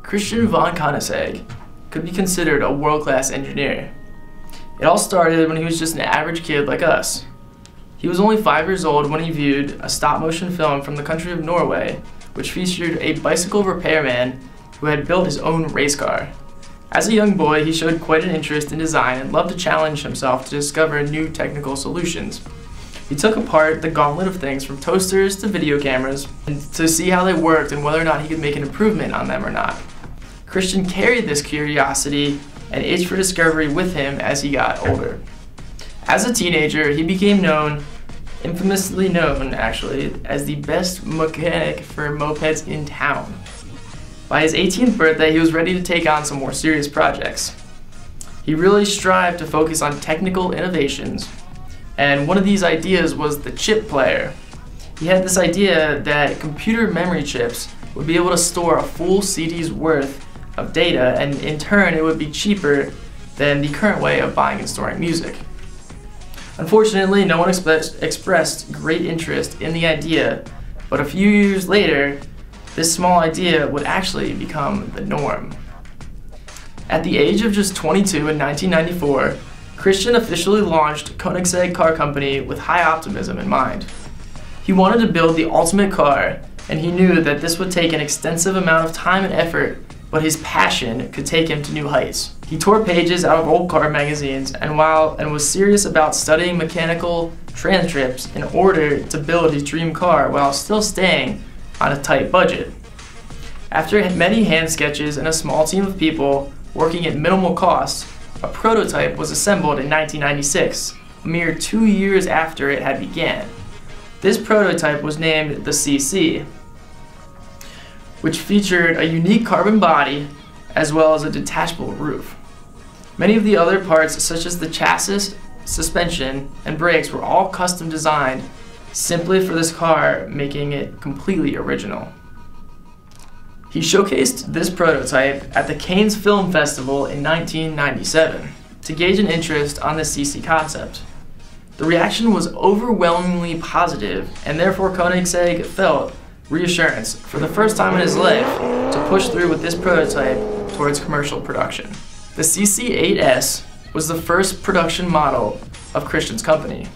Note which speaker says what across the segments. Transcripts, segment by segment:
Speaker 1: Christian von Koenisegg could be considered a world-class engineer. It all started when he was just an average kid like us. He was only 5 years old when he viewed a stop-motion film from the country of Norway, which featured a bicycle repairman who had built his own race car. As a young boy, he showed quite an interest in design and loved to challenge himself to discover new technical solutions. He took apart the gauntlet of things from toasters to video cameras to see how they worked and whether or not he could make an improvement on them or not. Christian carried this curiosity and itch for discovery with him as he got older. As a teenager, he became infamously known actually, as the best mechanic for mopeds in town. By his 18th birthday, he was ready to take on some more serious projects. He really strived to focus on technical innovations, and one of these ideas was the chip player. He had this idea that computer memory chips would be able to store a full CD's worth of data, and in turn it would be cheaper than the current way of buying and storing music. Unfortunately, no one expressed great interest in the idea, but a few years later, this small idea would actually become the norm. At the age of just 22 in 1994, Christian officially launched Koenigsegg Car Company with high optimism in mind. He wanted to build the ultimate car, and he knew that this would take an extensive amount of time and effort, but his passion could take him to new heights. He tore pages out of old car magazines and was serious about studying mechanical transcripts in order to build his dream car while still staying on a tight budget. After many hand sketches and a small team of people working at minimal cost, a prototype was assembled in 1996, a mere 2 years after it had began. This prototype was named the CC, which featured a unique carbon body as well as a detachable roof. Many of the other parts, such as the chassis, suspension, and brakes, were all custom designed simply for this car, making it completely original. He showcased this prototype at the Cannes Film Festival in 1997 to gauge an interest on the CC concept. The reaction was overwhelmingly positive, and therefore Koenigsegg felt reassurance for the first time in his life to push through with this prototype towards commercial production. The CC8S was the first production model of Christian's company.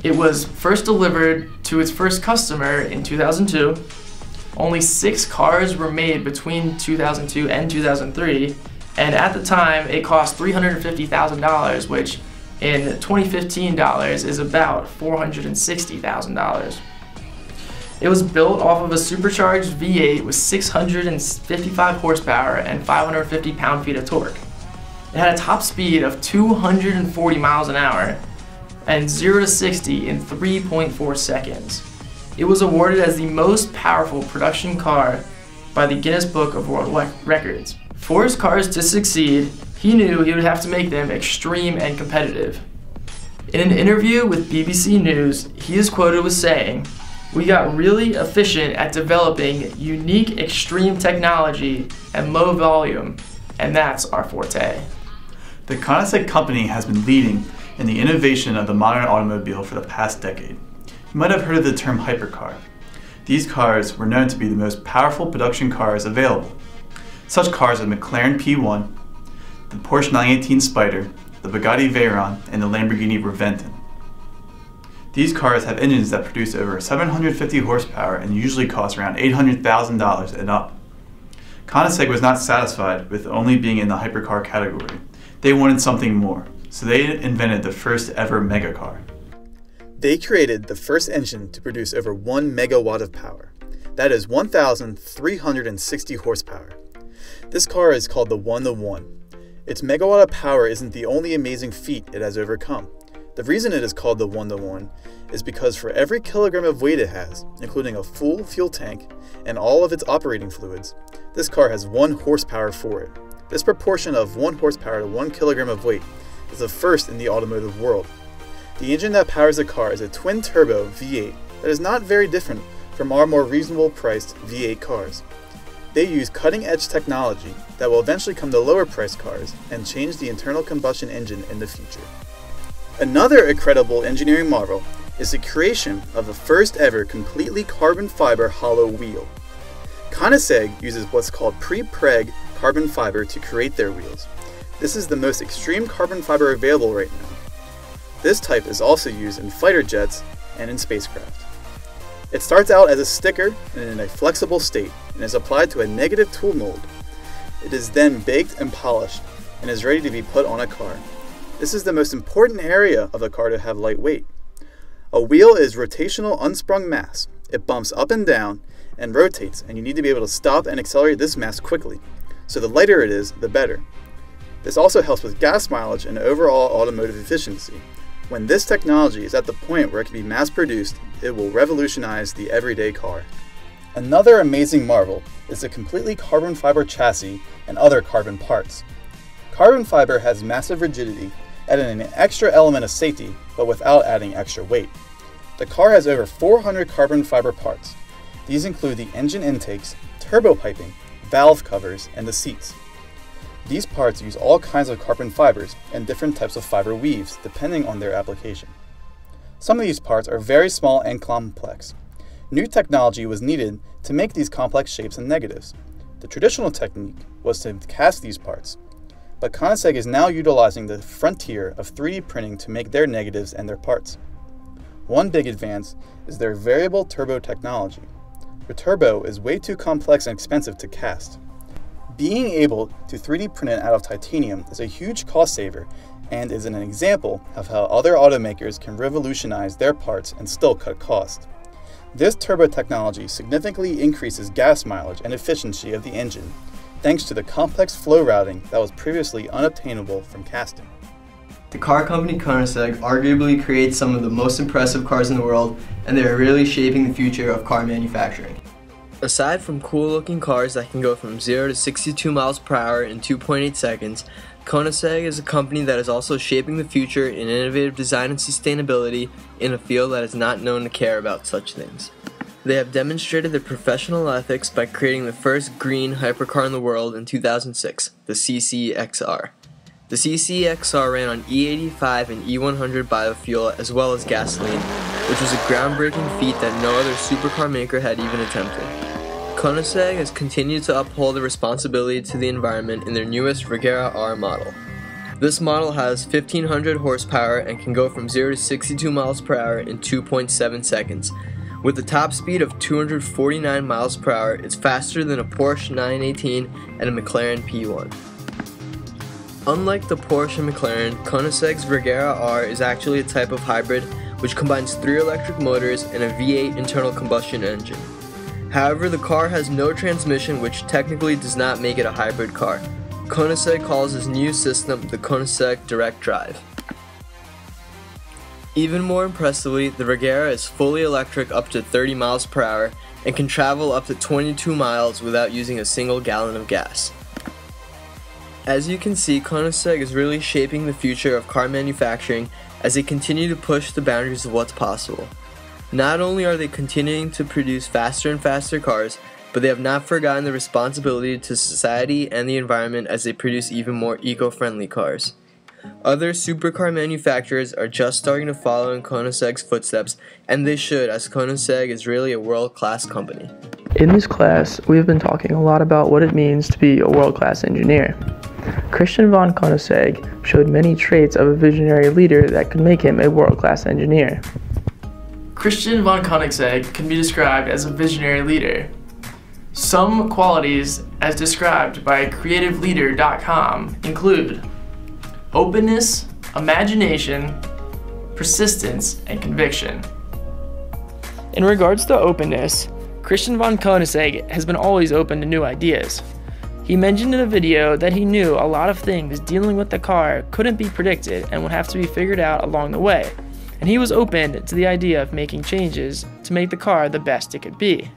Speaker 1: It was first delivered to its first customer in 2002. Only 6 cars were made between 2002 and 2003, and at the time it cost $350,000, which in 2015 dollars is about $460,000. It was built off of a supercharged V8 with 655 horsepower and 550 pound-feet of torque. It had a top speed of 240 miles an hour and 0 to 60 in 3.4 seconds. It was awarded as the most powerful production car by the Guinness Book of World Records. For his cars to succeed, he knew he would have to make them extreme and competitive. In an interview with BBC News, he is quoted with saying, "We got really efficient at developing unique extreme technology and low volume, and that's our forte."
Speaker 2: The Koenigsegg company has been leading in the innovation of the modern automobile for the past decade. You might have heard of the term hypercar. These cars were known to be the most powerful production cars available. Such cars are the McLaren P1, the Porsche 918 Spider, the Bugatti Veyron, and the Lamborghini Reventon. These cars have engines that produce over 750 horsepower and usually cost around $800,000 and up. Koenigsegg was not satisfied with only being in the hypercar category. They wanted something more, so they invented the first ever megacar.
Speaker 3: They created the first engine to produce over 1 megawatt of power. That is 1,360 horsepower. This car is called the 1-to-1. Its megawatt of power isn't the only amazing feat it has overcome. The reason it is called the 1-to-1 is because for every kilogram of weight it has, including a full fuel tank and all of its operating fluids, this car has 1 horsepower for it. This proportion of 1 horsepower to 1 kilogram of weight is the first in the automotive world. The engine that powers the car is a twin-turbo V8 that is not very different from our more reasonable priced V8 cars. They use cutting-edge technology that will eventually come to lower-priced cars and change the internal combustion engine in the future. Another incredible engineering marvel is the creation of the first ever completely carbon fiber hollow wheel. Koenigsegg uses what's called pre-preg carbon fiber to create their wheels. This is the most extreme carbon fiber available right now. This type is also used in fighter jets and in spacecraft. It starts out as a sticker and in a flexible state and is applied to a negative tool mold. It is then baked and polished and is ready to be put on a car. This is the most important area of the car to have light weight. A wheel is rotational unsprung mass. It bumps up and down and rotates, and you need to be able to stop and accelerate this mass quickly. So the lighter it is, the better. This also helps with gas mileage and overall automotive efficiency. When this technology is at the point where it can be mass-produced, it will revolutionize the everyday car. Another amazing marvel is the completely carbon fiber chassis and other carbon parts. Carbon fiber has massive rigidity, adding an extra element of safety, but without adding extra weight. The car has over 400 carbon fiber parts. These include the engine intakes, turbo piping, valve covers, and the seats. These parts use all kinds of carbon fibers and different types of fiber weaves depending on their application. Some of these parts are very small and complex. New technology was needed to make these complex shapes and negatives. The traditional technique was to cast these parts, but Koenigsegg is now utilizing the frontier of 3D printing to make their negatives and their parts. One big advance is their variable turbo technology. The turbo is way too complex and expensive to cast. Being able to 3D print it out of titanium is a huge cost saver and is an example of how other automakers can revolutionize their parts and still cut costs. This turbo technology significantly increases gas mileage and efficiency of the engine, thanks to the complex flow routing that was previously unobtainable from casting.
Speaker 4: The car company Koenigsegg arguably creates some of the most impressive cars in the world, and they are really shaping the future of car manufacturing.
Speaker 5: Aside from cool-looking cars that can go from 0 to 62 miles per hour in 2.8 seconds, Koenigsegg is a company that is also shaping the future in innovative design and sustainability in a field that is not known to care about such things. They have demonstrated their professional ethics by creating the first green hypercar in the world in 2006, the CCXR. The CCXR ran on E85 and E100 biofuel as well as gasoline, which was a groundbreaking feat that no other supercar maker had even attempted. Koenigsegg has continued to uphold the responsibility to the environment in their newest Regera R model. This model has 1500 horsepower and can go from 0 to 62 miles per hour in 2.7 seconds. With a top speed of 249 miles per hour, it's faster than a Porsche 918 and a McLaren P1. Unlike the Porsche and McLaren, Koenigsegg's Regera R is actually a type of hybrid which combines 3 electric motors and a V8 internal combustion engine. However, the car has no transmission, which technically does not make it a hybrid car. Koenigsegg calls his new system the Koenigsegg Direct Drive. Even more impressively, the Regera is fully electric up to 30 miles per hour and can travel up to 22 miles without using a single gallon of gas. As you can see, Koenigsegg is really shaping the future of car manufacturing as they continue to push the boundaries of what's possible. Not only are they continuing to produce faster and faster cars, but they have not forgotten the responsibility to society and the environment as they produce even more eco-friendly cars. Other supercar manufacturers are just starting to follow in Koenigsegg's footsteps, and they should, as Koenigsegg is really a world-class company.
Speaker 1: In this class, we have been talking a lot about what it means to be a world-class engineer. Christian von Koenisegg showed many traits of a visionary leader that could make him a world-class engineer. Christian von Koenisegg can be described as a visionary leader. Some qualities, as described by CreativeLeader.com, include openness, imagination, persistence, and conviction. In regards to openness, Christian von Koenisegg has been always open to new ideas. He mentioned in a video that he knew a lot of things dealing with the car couldn't be predicted and would have to be figured out along the way, and he was open to the idea of making changes to make the car the best it could be.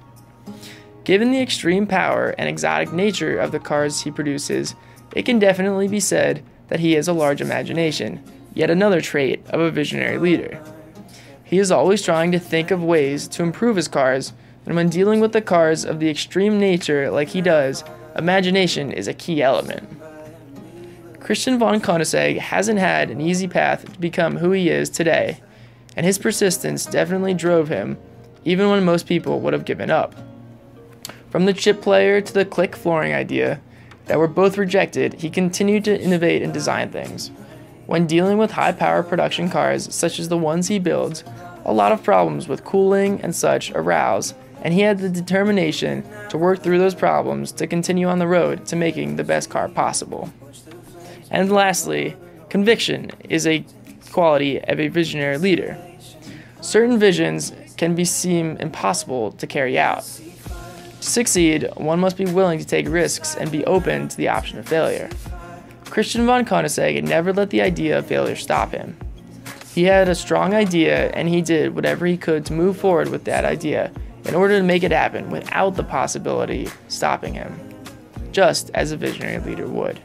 Speaker 1: Given the extreme power and exotic nature of the cars he produces, it can definitely be said that he has a large imagination, yet another trait of a visionary leader. He is always trying to think of ways to improve his cars, and when dealing with the cars of the extreme nature like he does, imagination is a key element. Christian von Koenisegg hasn't had an easy path to become who he is today, and his persistence definitely drove him, even when most people would have given up. From the chip player to the click flooring idea that were both rejected, he continued to innovate and design things. When dealing with high-power production cars such as the ones he builds, a lot of problems with cooling and such arose, and he had the determination to work through those problems to continue on the road to making the best car possible. And lastly, conviction is a quality of a visionary leader. Certain visions can seem impossible to carry out. To succeed, one must be willing to take risks and be open to the option of failure. Christian von Koenisegg never let the idea of failure stop him. He had a strong idea, and he did whatever he could to move forward with that idea in order to make it happen without the possibility stopping him, just as a visionary leader would.